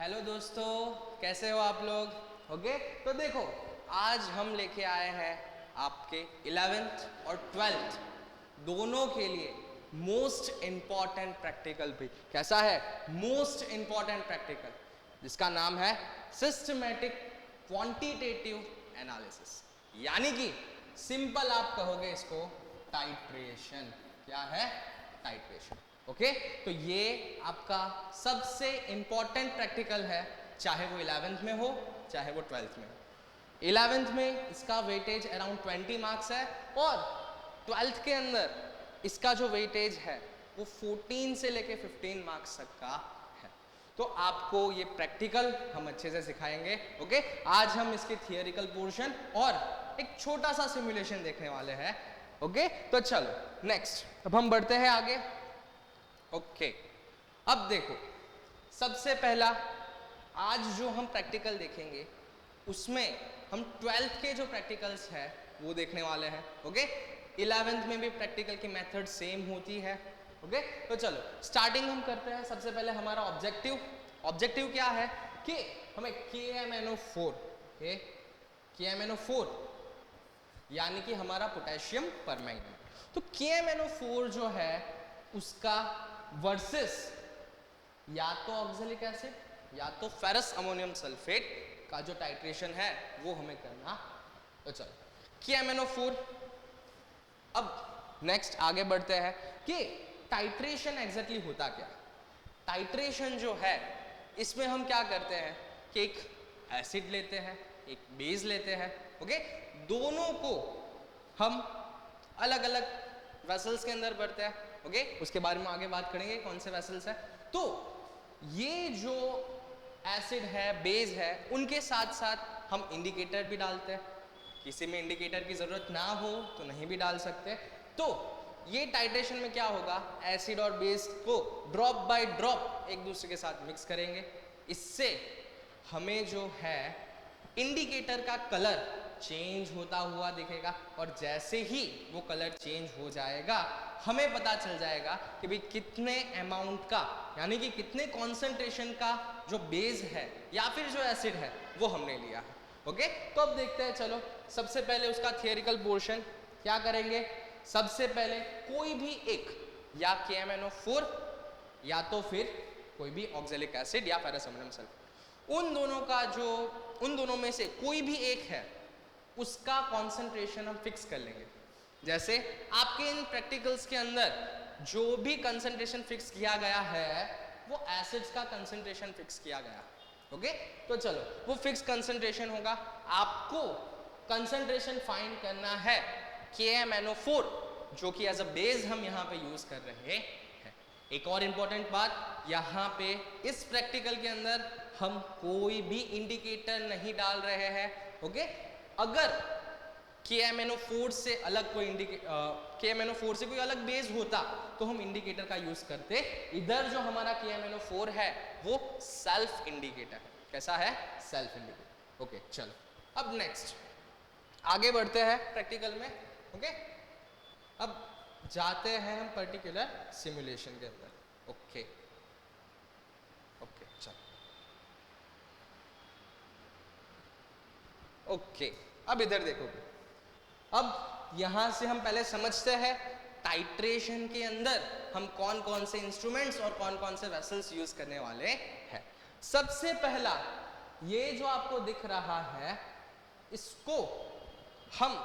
Hello दोस्तों, कैसे हो आप लोग। ओके तो देखो, आज हम लेके आए हैं आपके 11th और 12th दोनों के लिए मोस्ट इंपॉर्टेंट प्रैक्टिकल भी। कैसा है? मोस्ट इंपॉर्टेंट प्रैक्टिकल, जिसका नाम है सिस्टमैटिक क्वांटिटेटिव एनालिसिस, यानी कि सिंपल आप कहोगे इसको टाइट्रेशन। क्या है? टाइट्रेशन। ओके तो ये आपका सबसे इंपॉर्टेंट प्रैक्टिकल है, चाहे वो 11th में हो चाहे वो 12th में हो। 11th में इसका वेटेज अराउंड 20 मार्क्स है और 12th के अंदर इसका जो वेटेज है वो 14 से लेके 15 मार्क्स तक का है। तो आपको ये प्रैक्टिकल हम अच्छे से सिखाएंगे। ओके आज हम इसके थियोरिकल पोर्शन और एक छोटा सा सिमुलेशन देखने वाले हैं। ओके तो चलो नेक्स्ट, अब हम बढ़ते हैं आगे। ओके अब देखो, सबसे पहला आज जो हम प्रैक्टिकल देखेंगे उसमें हम 12th के जो प्रैक्टिकल्स है वो देखने वाले हैं। ओके 11th में भी प्रैक्टिकल की मेथड सेम होती है। ओके तो चलो स्टार्टिंग हम करते हैं। सबसे पहले हमारा ऑब्जेक्टिव क्या है कि हमें KMnO4 यानी कि हमारा पोटेशियम परमैंगनेट। तो KMnO4 जो है उसका वर्सेस या तो ऑक्जेलिक एसिड या तो फेरस अमोनियम सल्फेट का जो टाइट्रेशन है वो हमें करना। तो चलो KMnO4। अब नेक्स्ट आगे बढ़ते हैं कि टाइट्रेशन एग्जैक्टली होता क्या। टाइट्रेशन जो है इसमें हम क्या करते हैं कि एक एसिड लेते हैं, एक बेस लेते हैं। ओके दोनों को हम अलग अलग वेसल्स के अंदर भरते हैं। ओके उसके बारे में आगे बात करेंगे कौन से वेसल्स है। तो ये जो एसिड है, बेस है, उनके साथ साथ हम इंडिकेटर भी डालते हैं। किसी में इंडिकेटर की जरूरत ना हो तो नहीं भी डाल सकते। तो ये टाइट्रेशन में क्या होगा, एसिड और बेस को ड्रॉप बाय ड्रॉप एक दूसरे के साथ मिक्स करेंगे। इससे हमें जो है इंडिकेटर का कलर चेंज होता हुआ दिखेगा और जैसे ही वो कलर चेंज हो जाएगा हमें पता चल जाएगा कि भाई कितने अमाउंट का, यानी कि कितने कॉन्सेंट्रेशन का जो बेस है या फिर जो एसिड है वो हमने लिया है। ओके तो अब देखते हैं। चलो सबसे पहले उसका थियोरिकल पोर्शन क्या करेंगे। सबसे पहले कोई भी एक या KMnO4 या तो फिर कोई भी ऑक्जेलिक एसिड या फेरस अमोनियम सल्फेट, उन दोनों में से कोई भी एक है उसका कॉन्सेंट्रेशन हम फिक्स कर लेंगे। जैसे आपके इन प्रैक्टिकल्स के अंदर जो भी कंसंट्रेशन फिक्स किया गया है वो एसिड्स का कंसंट्रेशन फिक्स किया गया। ओके तो चलो वो फिक्स कंसंट्रेशन होगा। आपको कंसंट्रेशन फाइंड करना है KMnO4 जो कि एज अ बेस हम यहाँ पे यूज कर रहे हैं। एक और इंपॉर्टेंट बात, यहाँ पे इस प्रैक्टिकल के अंदर हम कोई भी इंडिकेटर नहीं डाल रहे हैं। ओके अगर KMnO4 से अलग कोई KMnO4 से कोई अलग बेस होता तो हम इंडिकेटर का यूज करते। इधर जो हमारा KMnO4 है वो सेल्फ इंडिकेटर है। कैसा है? Self indicator. ओके चलो अब नेक्स्ट आगे बढ़ते हैं प्रैक्टिकल में। ओके अब जाते हैं हम पर्टिकुलर सिमुलेशन के अंदर। ओके चलो ओके अब इधर देखोगे। अब यहां से हम पहले समझते हैं टाइट्रेशन के अंदर हम कौन कौन से इंस्ट्रूमेंट्स और कौन कौन से वेसल्स यूज करने वाले हैं। सबसे पहला ये जो आपको दिख रहा है इसको हम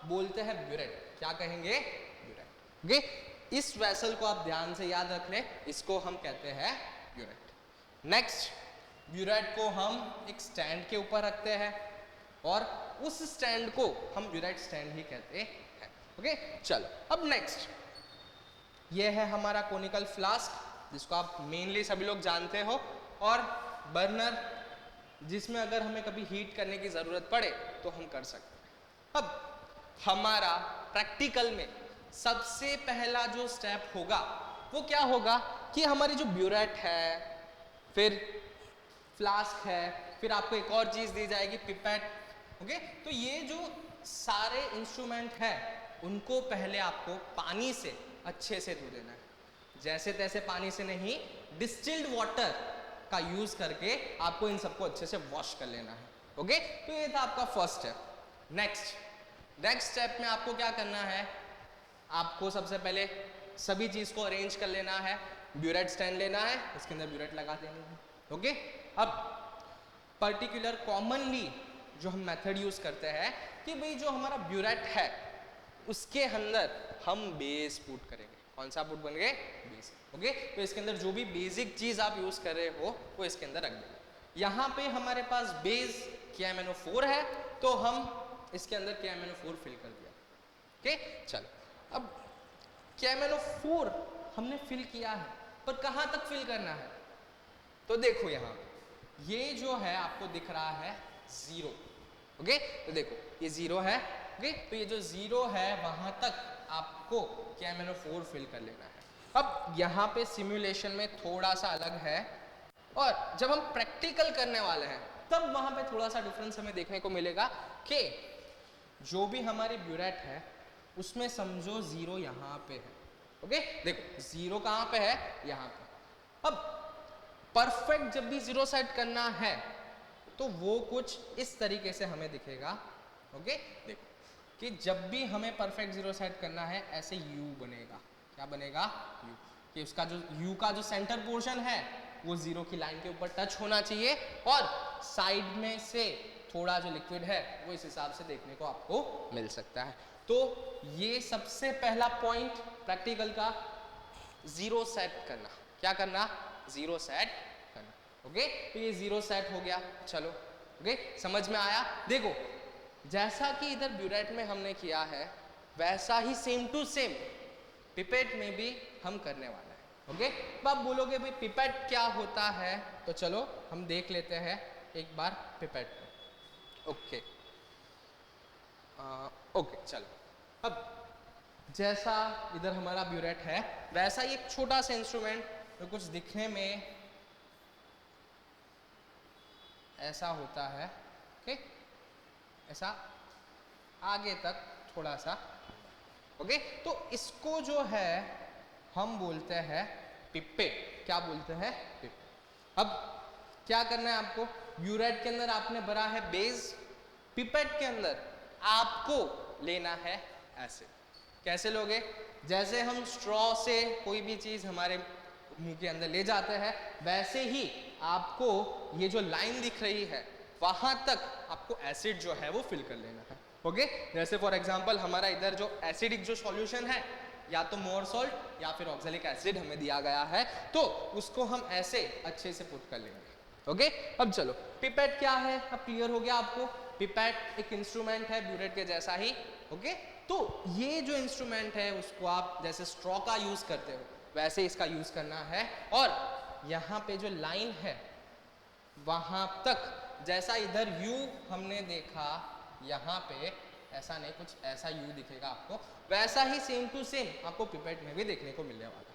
बोलते हैं ब्यूरेट। क्या कहेंगे? ब्यूरेट। ओके इस वेसल को आप ध्यान से याद रख लें, इसको हम कहते हैं ब्यूरेट। नेक्स्ट ब्यूरेट को हम एक स्टैंड के ऊपर रखते हैं और उस स्टैंड को हम ब्यूरेट स्टैंड ही कहते हैं। ओके चलो अब नेक्स्ट ये है हमारा कोनिकल फ्लास्क जिसको आप मेनली सभी लोग जानते हो, और बर्नर जिसमें अगर हमें कभी हीट करने की जरूरत पड़े तो हम कर सकते हैं। अब हमारा प्रैक्टिकल में सबसे पहला जो स्टेप होगा वो क्या होगा कि हमारी जो ब्यूरेट है, फिर फ्लास्क है, फिर आपको एक और चीज दी जाएगी पिपेट। ओके तो ये जो सारे इंस्ट्रूमेंट हैं उनको पहले आपको पानी से अच्छे से धो देना है। जैसे तैसे पानी से नहीं, डिस्टिल्ड वाटर का यूज करके आपको इन सबको अच्छे से वॉश कर लेना है। ओके, तो ये था आपका फर्स्ट स्टेप। नेक्स्ट स्टेप में आपको क्या करना है, आपको सबसे पहले सभी चीज को अरेंज कर लेना है। ब्यूरेट स्टैंड लेना है, इसके अंदर ब्यूरेट लगा देंगे। ओके, अब पर्टिकुलर कॉमनली जो हम मेथड यूज करते हैं कि भाई जो हमारा ब्यूरेट है उसके अंदर हम बेस पुट करेंगे। कौन सा पुट बन गए, बेस। ओके, तो इसके अंदर जो भी बेसिक चीज आप यूज कर रहे हो वो इसके अंदर रख देंगे। यहाँ पे हमारे पास बेस KMnO4 है तो हम इसके अंदर KMnO4 फिल कर दिया। ओके, चलो अब KMnO4 हमने फिल किया है, पर कहाँ तक फिल करना है, तो देखो यहाँ ये जो है आपको दिख रहा है 0। ओके, तो देखो ये 0 है। ओके, तो ये जो 0 है वहां तक आपको KMnO4 फिल कर लेना है। अब यहाँ पे सिमुलेशन में थोड़ा सा अलग है, और जब हम प्रैक्टिकल करने वाले हैं तब वहां पे थोड़ा सा डिफरेंस हमें देखने को मिलेगा कि जो भी हमारी ब्यूरेट है उसमें समझो 0 यहाँ पे है। ओके, देखो 0 कहाँ पे है, यहाँ पे। अब परफेक्ट जब भी 0 सेट करना है तो वो कुछ इस तरीके से हमें दिखेगा। ओके, देखो कि जब भी हमें परफेक्ट 0 सेट करना है ऐसे U बनेगा। क्या बनेगा, U, कि उसका जो U का जो सेंटर पोर्शन है वो 0 की लाइन के ऊपर टच होना चाहिए, और साइड में से थोड़ा जो लिक्विड है वो इस हिसाब से देखने को आपको मिल सकता है। तो ये सबसे पहला पॉइंट प्रैक्टिकल का, 0 सेट करना। क्या करना, 0 सेट करना। ओके, तो ये 0 सेट हो गया। चलो, ओके, समझ में आया। देखो जैसा कि इधर ब्यूरेट में हमने किया है वैसा ही सेम टू सेम पिपेट में भी हम करने वाला है। ओके, तो आप बोलोगे भाई पिपेट क्या होता है, तो चलो हम देख लेते हैं एक बार पिपेट को। ओके, चलो अब जैसा इधर हमारा ब्यूरेट है वैसा ही एक छोटा सा इंस्ट्रूमेंट जो कुछ दिखने में ऐसा होता है। ओके, ऐसा आगे तक थोड़ा सा। ओके, तो इसको जो है हम बोलते हैं पिपेट। क्या बोलते हैं, पिपेट। अब क्या करना है आपको, ब्यूरेट के अंदर आपने भरा है बेस, पिपेट के अंदर आपको लेना है एसिड। कैसे लोगे, जैसे हम स्ट्रॉ से कोई भी चीज हमारे मुंह के अंदर ले जाते हैं वैसे ही आपको ये जो लाइन दिख रही है वहां तक आपको एसिड जो है वो फिल कर लेना है। ओके, जैसे फॉर एग्जांपल हमारा इधर जो एसिडिक जो सॉल्यूशन है या तो मोर सॉल्ट या फिर ऑक्सैलिक एसिड हमें दिया गया है, तो उसको हम ऐसे अच्छे से पुट कर लेंगे। ओके, अब चलो पिपेट क्या है, अब क्लियर हो गया आपको। पिपेट एक इंस्ट्रूमेंट है ब्यूरेट के जैसा ही। ओके, तो ये जो इंस्ट्रूमेंट है उसको आप जैसे स्ट्रॉ का यूज करते हो वैसे इसका यूज करना है, और यहाँ पे जो लाइन है वहां तक, जैसा इधर U हमने देखा यहाँ पे ऐसा नहीं, कुछ ऐसा U दिखेगा आपको, वैसा ही सेम टू सेम आपको पिपेट में भी देखने को मिलने वाला है।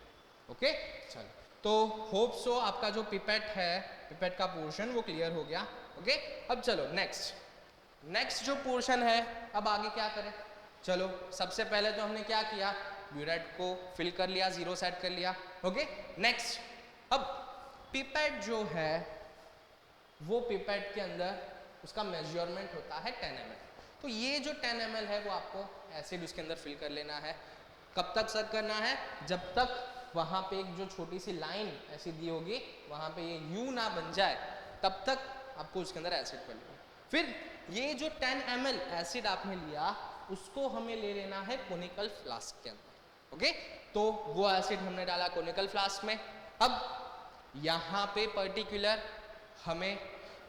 ओके, चलो, तो होप सो आपका जो पिपेट है, पिपेट का पोर्शन वो क्लियर हो गया। ओके, अब चलो नेक्स्ट जो पोर्शन है, अब आगे क्या करें। चलो सबसे पहले तो हमने क्या किया, ब्यूरेट को फिल कर लिया, 0 सेट कर लिया। ओके, नेक्स्ट अब पिपेट जो है वो पिपेट के अंदर उसका मेजरमेंट होता है 10 ml। तो ये जो 10 ml है वो आपको एसिड उसके अंदर फिल कर लेना है। कब तक सर करना है, जब तक वहाँ पे एक जो छोटी सी लाइन ऐसी दी होगी वहाँ पे ये U ना बन जाए तब तक आपको उसके अंदर एसिड कर लेना। फिर ये जो 10 ml एसिड आपने लिया उसको हमें ले लेना है कोनिकल फ्लास्क के अंदर। ओके, तो वो एसिड हमने डाला कोनिकल फ्लास्क में। अब यहाँ पे पर्टिकुलर हमें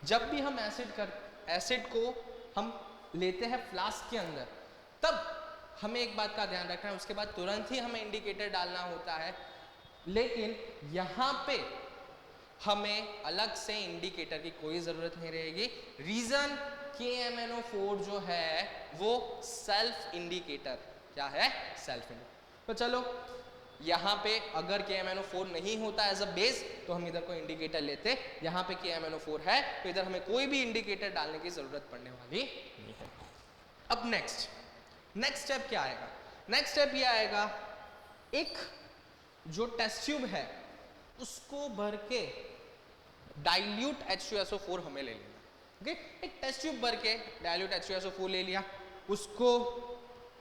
जब भी हम एसिड को हम लेते हैं फ्लास्क के अंदर तब हमें एक बात का ध्यान रखना है, उसके बाद तुरंत ही हमें इंडिकेटर डालना होता है, लेकिन यहाँ पे हमें अलग से इंडिकेटर की कोई ज़रूरत नहीं रहेगी। रीज़न KMnO4 जो है वो सेल्फ इंडिकेटर, क्या है, सेल्फ इंडिकेटर। तो चलो यहाँ पे अगर KMnO4 नहीं होता एज अ बेस तो हम इधर कोई इंडिकेटर लेते, यहाँ पे KMnO4 है तो इधर हमें कोई भी इंडिकेटर डालने की ज़रूरत पड़ने वाली नहीं है। अब नेक्स्ट स्टेप क्या आएगा, नेक्स्ट स्टेप ये आएगा, एक जो टेस्ट ट्यूब है उसको भर के डाइल्यूट H2SO4 हमें ले लेना, ओके। एक टेस्ट ट्यूब भर के डाइल्यूट H2SO4 ले लिया, उसको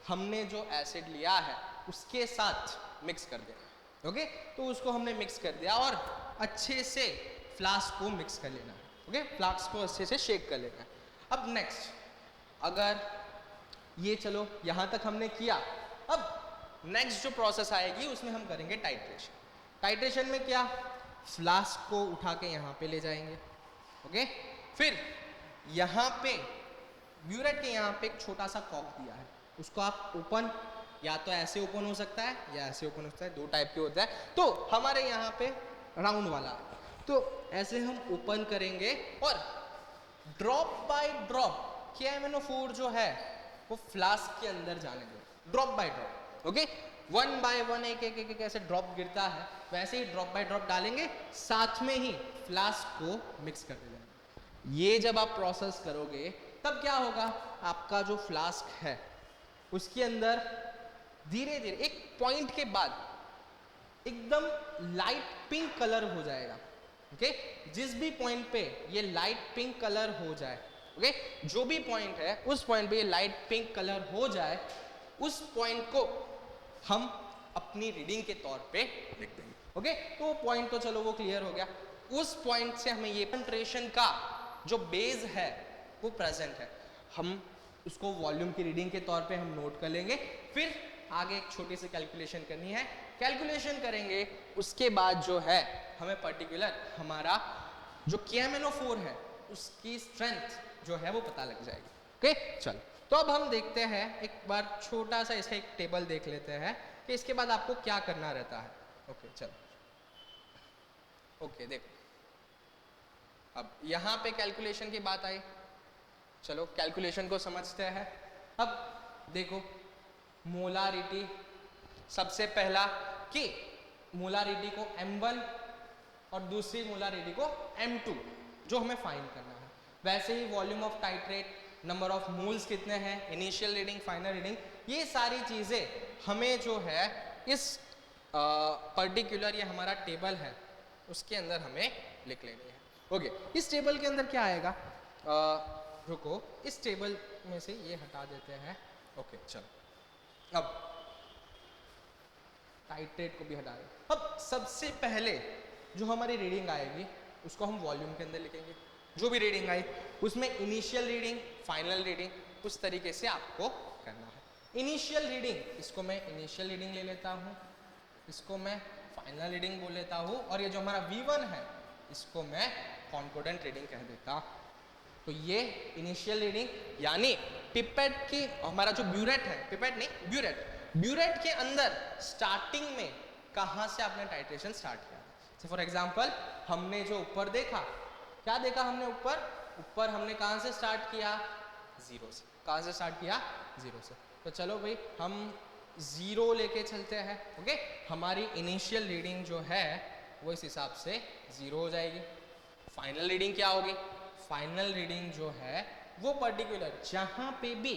हमने जो एसिड लिया है उसके साथ मिक्स कर देना, ओके। तो उसको हमने मिक्स कर दिया और अच्छे से फ्लास्क को मिक्स कर लेना, ओके। फ्लास्क को अच्छे से शेक कर लेना। अब नेक्स्ट, अगर ये चलो यहाँ तक हमने किया, अब नेक्स्ट जो प्रोसेस आएगी उसमें हम करेंगे टाइट्रेशन। टाइट्रेशन में क्या, फ्लास्क को उठा के यहाँ पे ले जाएंगे, ओके। फिर यहाँ पे ब्यूरेट के यहाँ पे एक छोटा सा कॉक दिया है, उसको आप ओपन, या तो ऐसे ओपन हो सकता है या ऐसे ओपन हो सकता है, दो टाइप के होता है। तो हमारे यहाँ पे राउंड वाला है, तो ऐसे हम ओपन करेंगे और ड्रॉप बाय ड्रॉप KMnO4 जो है वो फ्लास्क के अंदर जाने दो, drop by drop, okay. 1 by 1 एक एक एक ऐसे ड्रॉप गिरता है, वैसे ही ड्रॉप बाय ड्रॉप डालेंगे, साथ में ही फ्लास्क को मिक्स कर देंगे। ये जब आप प्रोसेस करोगे तब क्या होगा, आपका जो फ्लास्क है उसके अंदर धीरे धीरे एक पॉइंट के बाद एकदम लाइट पिंक कलर हो जाएगा, ओके। जिस भी पॉइंट पे ये लाइट पिंक कलर हो जाए, ओके, जो भी पॉइंट है उस पॉइंट पे ये लाइट पिंक कलर हो जाए, उस पॉइंट को हम अपनी रीडिंग के तौर पे लिख देंगे, ओके। तो पॉइंट तो चलो वो क्लियर हो गया। उस पॉइंट से हमें ये कंसंट्रेशन का जो बेस है वो प्रेजेंट है, हम उसको वॉल्यूम की रीडिंग के तौर पे हम नोट कर लेंगे। फिर आगे एक छोटी सी कैलकुलेशन करनी है, कैलकुलेशन करेंगे, उसके बाद जो है हमें पर्टिकुलर हमारा जो KMnO4 है उसकी स्ट्रेंथ जो है वो पता लग जाएगी, ओके। चलो, तो अब हम देखते हैं, एक बार छोटा सा इसका एक टेबल देख लेते हैं कि इसके बाद आपको क्या करना रहता है, ओके। चलो, ओके, देखो अब यहाँ पे कैलकुलेशन की बात आई, चलो कैलकुलेशन को समझते हैं। अब देखो, मोलारिटी, सबसे पहला कि मोलारिटी को M1 और दूसरी मोलारिटी को M2 जो हमें फाइंड करना है। वैसे ही volume of titrate, number of moles कितने हैं, इनिशियल रीडिंग, फाइनल रीडिंग, ये सारी चीज़ें हमें जो है इस पर्टिकुलर ये हमारा टेबल है उसके अंदर हमें लिख लेनी है, ओके। इस टेबल के अंदर क्या आएगा, रुको, इस टेबल में से ये हटा देते हैं, ओके। चलो, अब टाइट्रेट को भी हटा दें। अब सबसे पहले जो हमारी रीडिंग आएगी उसको हम वॉल्यूम के अंदर लिखेंगे। जो भी रीडिंग आई उसमें इनिशियल रीडिंग, फाइनल रीडिंग उस तरीके से आपको करना है। इनिशियल रीडिंग, इसको मैं इनिशियल रीडिंग ले लेता हूँ, इसको मैं फाइनल रीडिंग बोल लेता हूँ, और ये जो हमारा V1 है इसको मैं कॉन्कोर्डेंट रीडिंग कह देता। तो ये इनिशियल रीडिंग, यानी पिपेट की हमारा जो ब्यूरेट है, पिपेट नहीं ब्यूरेट, ब्यूरेट के अंदर स्टार्टिंग में कहाँ से आपने टाइट्रेशन स्टार्ट किया। जैसे फॉर एग्जांपल हमने जो ऊपर देखा, क्या देखा हमने ऊपर हमने कहाँ से स्टार्ट किया, जीरो से। कहाँ से स्टार्ट किया, जीरो से। तो चलो भाई हम जीरो लेके चलते हैं, ओके। हमारी इनिशियल रीडिंग जो है वो इस हिसाब से जीरो हो जाएगी। फाइनल रीडिंग क्या होगी, फाइनल रीडिंग जो है वो पर्टिकुलर जहाँ पे भी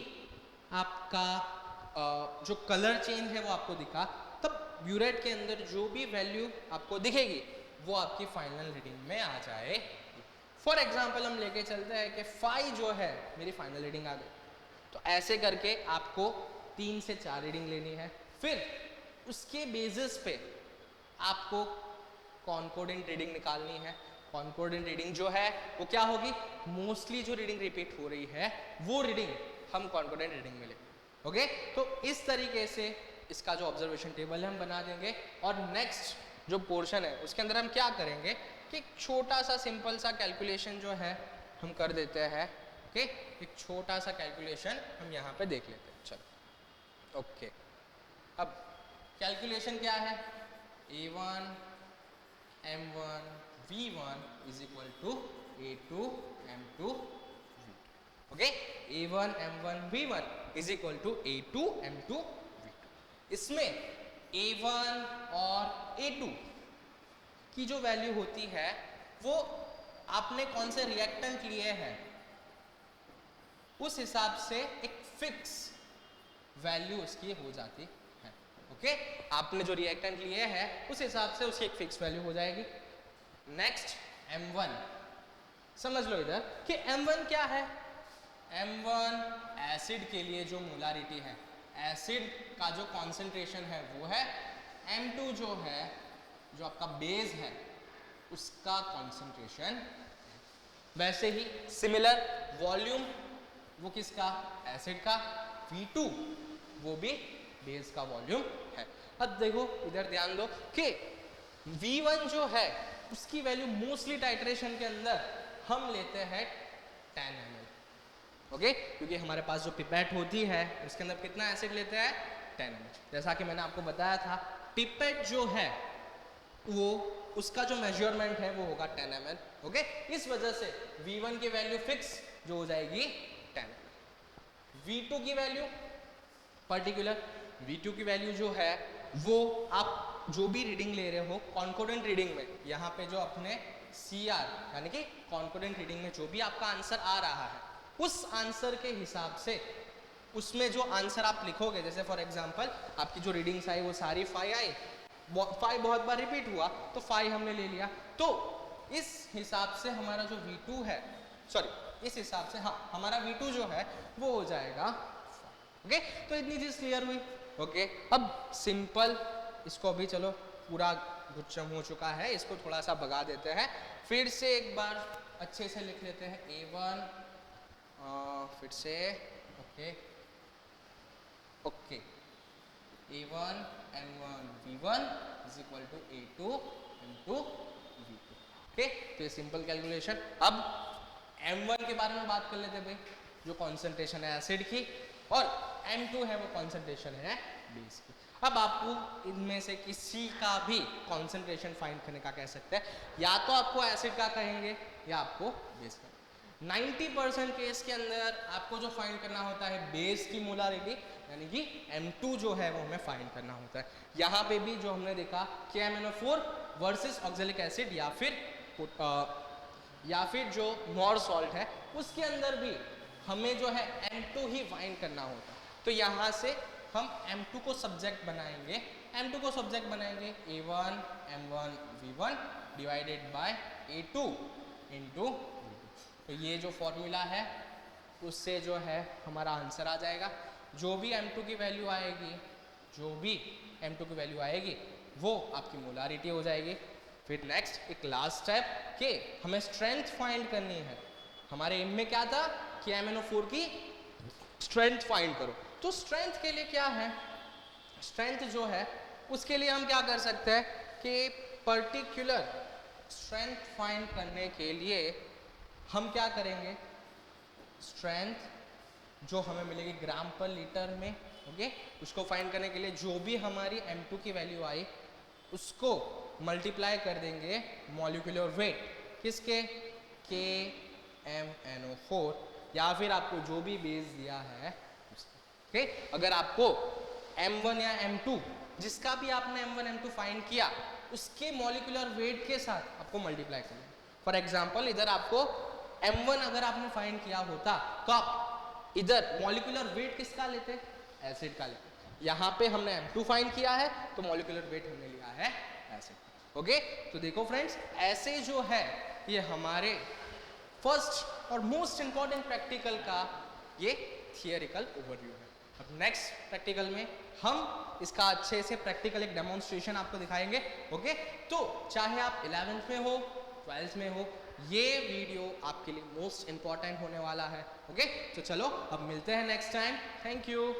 आपका जो कलर चेंज है वो आपको दिखा, तब ब्यूरेट के अंदर जो भी वैल्यू आपको दिखेगी वो आपकी फाइनल रीडिंग में आ जाएगी। फॉर एग्जाम्पल हम लेके चलते हैं कि 5 जो है मेरी फाइनल रीडिंग आ गई, तो ऐसे करके आपको 3 से 4 रीडिंग लेनी है। फिर उसके बेसिस पे आपको कॉन्कोर्डेंट रीडिंग निकालनी है। कॉन्कोर्डेंट रीडिंग जो है वो क्या होगी, मोस्टली जो रीडिंग रिपीट हो रही है वो रीडिंग हम कॉन्कोर्डेंट रीडिंग में लेंगे, ओके। तो इस तरीके से इसका जो ऑब्जर्वेशन टेबल है हम बना देंगे। और नेक्स्ट जो पोर्शन है उसके अंदर हम क्या करेंगे कि एक छोटा सा सिंपल सा कैलकुलेशन जो है हम कर देते हैं, ओके। एक छोटा सा कैलकुलेशन हम यहाँ पे देख लेते हैं, चलो, ओके। अब कैलकुलेशन क्या है, A1 M1 V1 is equal to A2 M2 V2, okay. A1 M1 V1 is equal to A2 M2 V2। इसमें A1 और A2 की जो वैल्यू होती है वो आपने कौन से रिएक्टेंट लिए हैं उस हिसाब से एक फिक्स वैल्यू उसकी हो जाती है, ओके। आपने जो रिएक्टेंट लिए हैं उस हिसाब से उसकी एक फिक्स वैल्यू हो जाएगी। नेक्स्ट M1, समझ लो इधर कि M1 क्या है, M1 एसिड के लिए जो मोलारिटी है, एसिड का जो कॉन्सेंट्रेशन है वो है, M2 जो है जो आपका बेस है उसका कॉन्सेंट्रेशन। वैसे ही सिमिलर वॉल्यूम वो किसका, एसिड का, V2 वो भी बेस का वॉल्यूम है। अब देखो इधर ध्यान दो कि V1 जो है उसकी वैल्यू मोस्टली टाइट्रेशन के अंदर हम लेते हैं 10 ml, ओके, क्योंकि हमारे पास जो पिपेट होती है उसके अंदर कितना एसिड लेते हैं, 10 ml। जैसा कि मैंने आपको बताया था पिपेट जो है वो उसका जो मेजरमेंट है वो होगा 10 ml, ओके। इस वजह से V1 की वैल्यू फिक्स जो हो जाएगी 10 ml। V2 की वैल्यू पर्टिकुलर, V2 की वैल्यू जो है वो आप जो भी रीडिंग ले रहे हो कॉन्कोर्डेंट रीडिंग में, यहाँ पे जो अपने CR यानी कि कॉन्कोर्डेंट रीडिंग में जो भी आपका आंसर आ रहा है उस आंसर के हिसाब से उसमें जो आंसर आप लिखोगे, जैसे फॉर एग्जांपल आपकी जो रीडिंग्स आई वो सारी 5 आई, 5 बहुत बार रिपीट हुआ तो 5 हमने ले लिया, तो इस हिसाब से हमारा जो V2 है, सॉरी इस हिसाब से हाँ हमारा V2 जो है वो हो जाएगा, ओके। तो इतनी चीज क्लियर हुई, ओके। अब सिंपल इसको अभी चलो पूरा गुच्छम हो चुका है, इसको थोड़ा सा भगा देते हैं, फिर से एक बार अच्छे से लिख लेते हैं A1, फिर से okay okay, A1 M1 V1 is equal to A2 M2 V2, okay. तो ये सिंपल कैलकुलेशन। अब M1 के बारे में बात कर लेते हैं भाई, जो कॉन्सेंट्रेशन है एसिड की, और M2 है वो कॉन्सेंट्रेशन है बेस की। अब आपको इनमें से किसी का भी कॉन्सेंट्रेशन फाइंड करने का कह सकते हैं, या तो आपको एसिड का कहेंगे या आपको बेस का। 90% केस के अंदर आपको जो फाइंड करना होता है बेस की मोलारिटी, यानी कि M2 जो है वो हमें फाइंड करना होता है। यहाँ पे भी जो हमने देखा KMnO4 वर्सेस ऑक्जेलिक एसिड या फिर जो मोर सॉल्ट है उसके अंदर भी हमें जो है M2 ही फाइंड करना होता है। तो यहाँ से हम M2 को सब्जेक्ट बनाएंगे, M2 को सब्जेक्ट बनाएंगे A1 M1 V1 divided by A2 into V2। तो ये जो फॉर्मूला है उससे जो है हमारा आंसर आ जाएगा। जो भी M2 की वैल्यू आएगी, जो भी M2 की वैल्यू आएगी वो आपकी मोलारिटी हो जाएगी। फिर नेक्स्ट एक लास्ट स्टेप के हमें स्ट्रेंथ फाइंड करनी है। हमारे एम में क्या था कि MnO4 की स्ट्रेंथ फाइंड करो, तो स्ट्रेंथ के लिए क्या है, स्ट्रेंथ जो है उसके लिए हम क्या कर सकते हैं कि पर्टिकुलर स्ट्रेंथ फाइंड करने के लिए हम क्या करेंगे, स्ट्रेंथ जो हमें मिलेगी ग्राम पर लीटर में, ओके, उसको फाइंड करने के लिए जो भी हमारी M2 की वैल्यू आई उसको मल्टीप्लाई कर देंगे मॉलिक्यूलर वेट किसके, KMnO4 या फिर आपको जो भी बेस दिया है, ओके। अगर आपको M1 या M2 जिसका भी आपने M1 M2 फाइंड किया उसके मॉलिक्यूलर वेट के साथ आपको मल्टीप्लाई करना है। फॉर एग्जांपल इधर आपको M1 अगर आपने फाइंड किया होता तो आप इधर मॉलिक्यूलर वेट किसका लेते, एसिड का लेते। यहाँ पे हमने M2 फाइंड किया है तो मॉलिक्यूलर वेट हमने लिया है एसिड, ओके। तो देखो फ्रेंड्स, ऐसे जो है ये हमारे फर्स्ट और मोस्ट इंपॉर्टेंट प्रैक्टिकल का ये थियरिकल ओवरव्यू है। अब नेक्स्ट प्रैक्टिकल में हम इसका अच्छे से प्रैक्टिकल एक डेमोन्स्ट्रेशन आपको दिखाएंगे, ओके। तो चाहे आप 11th में हो 12th में हो, ये वीडियो आपके लिए मोस्ट इंपॉर्टेंट होने वाला है, ओके। तो चलो अब मिलते हैं नेक्स्ट टाइम, थैंक यू।